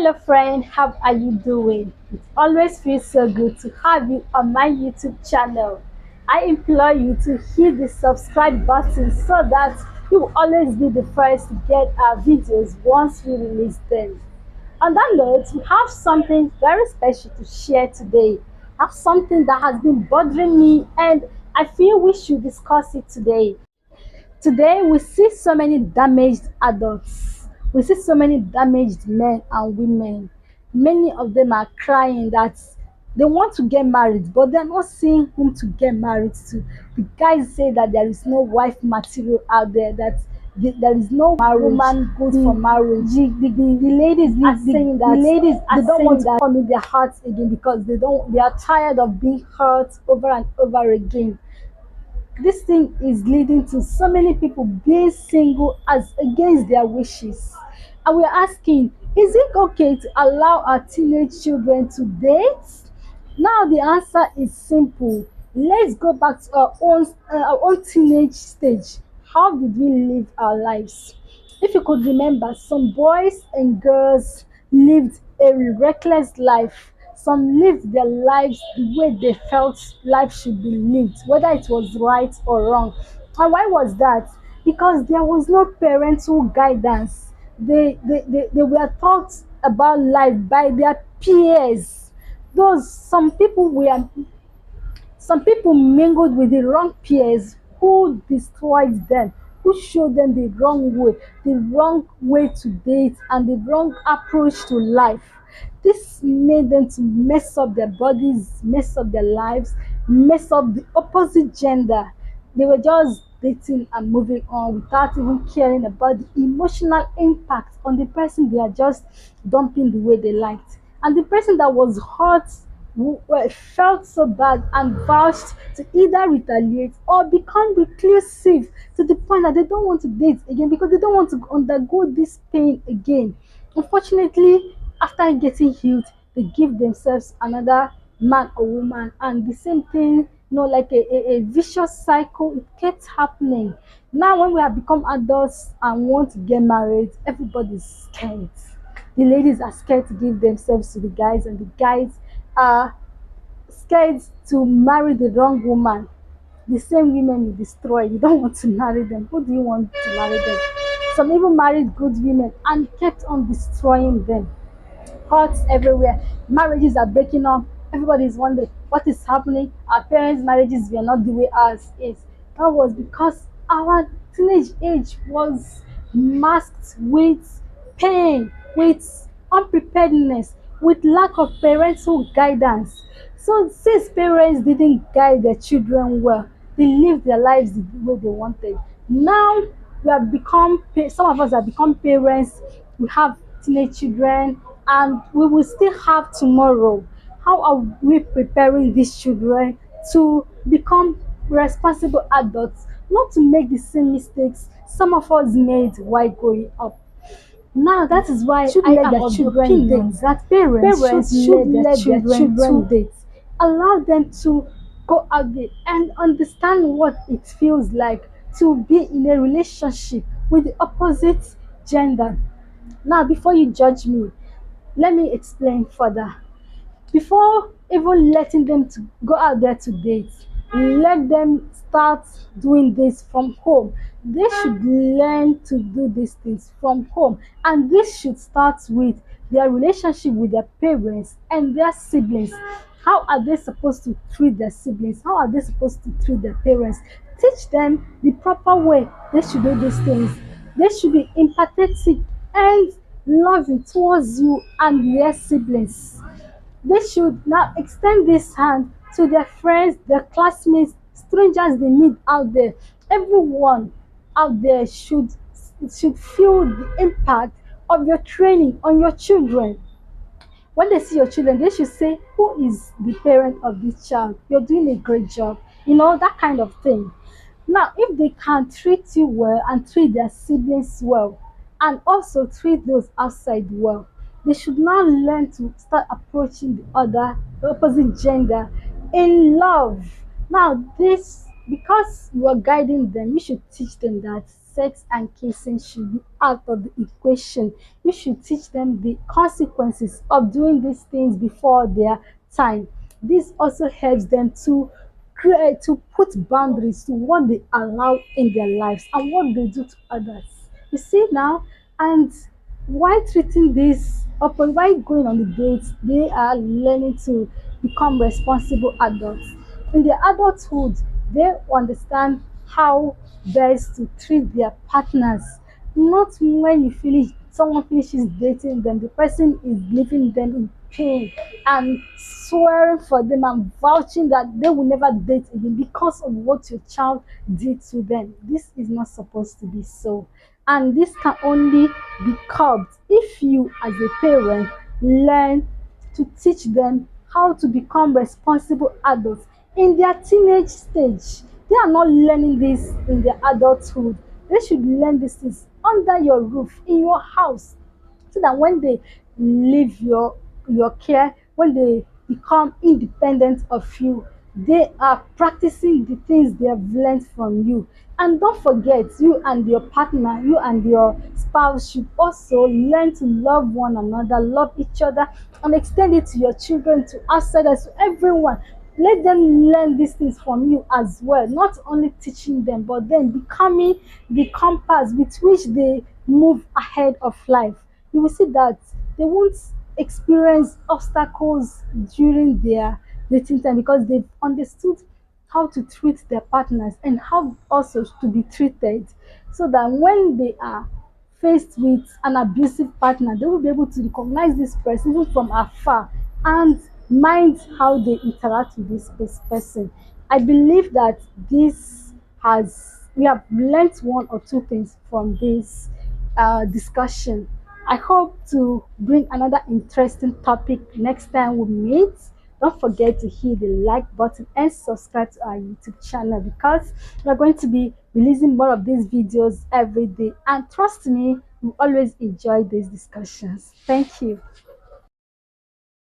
Hello, friend. How are you doing? It always feels so good to have you on my YouTube channel. I implore you to hit the subscribe button so that you will always be the first to get our videos once we release them. On that note, we have something very special to share today. I have something that has been bothering me, and I feel we should discuss it today. Today, we see so many damaged adults. We see so many damaged men and women. Many of them are crying that they want to get married, but they're not seeing whom to get married to. The guys say that there is no wife material out there, that there is no woman good for marriage. The ladies are saying that they don't want to commit their hearts again because they are tired of being hurt over and over again. This thing is leading to so many people being single as against their wishes. And we're asking, is it okay to allow our teenage children to date? Now the answer is simple. Let's go back to our own teenage stage. How did we live our lives? If you could remember, some boys and girls lived a reckless life. Some lived their lives the way they felt life should be lived, whether it was right or wrong. And why was that? Because there was no parental guidance. They were taught about life by their peers. Those some people mingled with the wrong peers who destroyed them, who showed them the wrong way to date, and the wrong approach to life. This made them to mess up their bodies, mess up their lives, mess up the opposite gender. They were just dating and moving on without even caring about the emotional impact on the person they are just dumping the way they liked. And the person that was hurt felt so bad and vouched to either retaliate or become reclusive to the point that they don't want to date again because they don't want to undergo this pain again. Unfortunately, after getting healed, they give themselves another man or woman, and the same thing, like a vicious cycle, it kept happening. Now, when we have become adults and want to get married, everybody's scared. The ladies are scared to give themselves to the guys, and the guys are scared to marry the wrong woman. The same women you destroy, you don't want to marry them. Who do you want to marry them? Some even married good women and kept on destroying them. Hurts everywhere. Marriages are breaking up. Everybody is wondering what is happening. Our parents' marriages were not the way ours is. That was because our teenage age was masked with pain, with unpreparedness, with lack of parental guidance. So since parents didn't guide their children well, they lived their lives the way they wanted. Now some of us have become parents, we have teenage children, and we will still have tomorrow. How are we preparing these children to become responsible adults, not to make the same mistakes some of us made while growing up? Now that is why Should I let am their of the children opinion date. that parents should let their children to to date. Allow them to go out there and understand what it feels like to be in a relationship with the opposite gender. Now, before you judge me, let me explain further. Before even letting them to go out there to date, let them start doing this from home. They should learn to do these things from home, and this should start with their relationship with their parents and their siblings. How are they supposed to treat their siblings? How are they supposed to treat their parents? Teach them the proper way they should do these things. They should be empathetic and loving towards you and their siblings. They should now extend this hand to their friends, their classmates, strangers they meet out there. Everyone out there should feel the impact of your training on your children. When they see your children, they should say, "Who is the parent of this child? You're doing a great job." That kind of thing. Now, if they can treat you well and treat their siblings well, and also treat those outside well, they should now learn to start approaching the opposite gender in love. Now, this, because you are guiding them, you should teach them that sex and kissing should be out of the equation. You should teach them the consequences of doing these things before their time. This also helps them to create, to put boundaries to what they allow in their lives and what they do to others. You see now, and while treating this upon while going on the dates, they are learning to become responsible adults. In their adulthood, they understand how best to treat their partners. Not when you finish someone finishes dating them, the person is leaving them in pain and swearing for them and vouching that they will never date again because of what your child did to them. This is not supposed to be so. And this can only be curbed if you, as a parent, learn to teach them how to become responsible adults in their teenage stage. They are not learning this in their adulthood. They should learn these things under your roof, in your house, so that when they leave your care, when they become independent of you, they are practicing the things they have learned from you. And don't forget, you and your partner, you and your spouse should also learn to love one another, love each other, and extend it to your children, to outsiders, to everyone. Let them learn these things from you as well, not only teaching them, but then becoming the compass with which they move ahead of life. You will see that they won't experience obstacles during their dating time because they've understood how to treat their partners and how also to be treated, so that when they are faced with an abusive partner, they will be able to recognize this person even from afar and mind how they interact with this person. I believe that this has we have learnt one or two things from this discussion. I hope to bring another interesting topic next time we meet. Don't forget to hit the like button and subscribe to our YouTube channel because we're going to be releasing more of these videos every day. And trust me, you always enjoy these discussions. Thank you.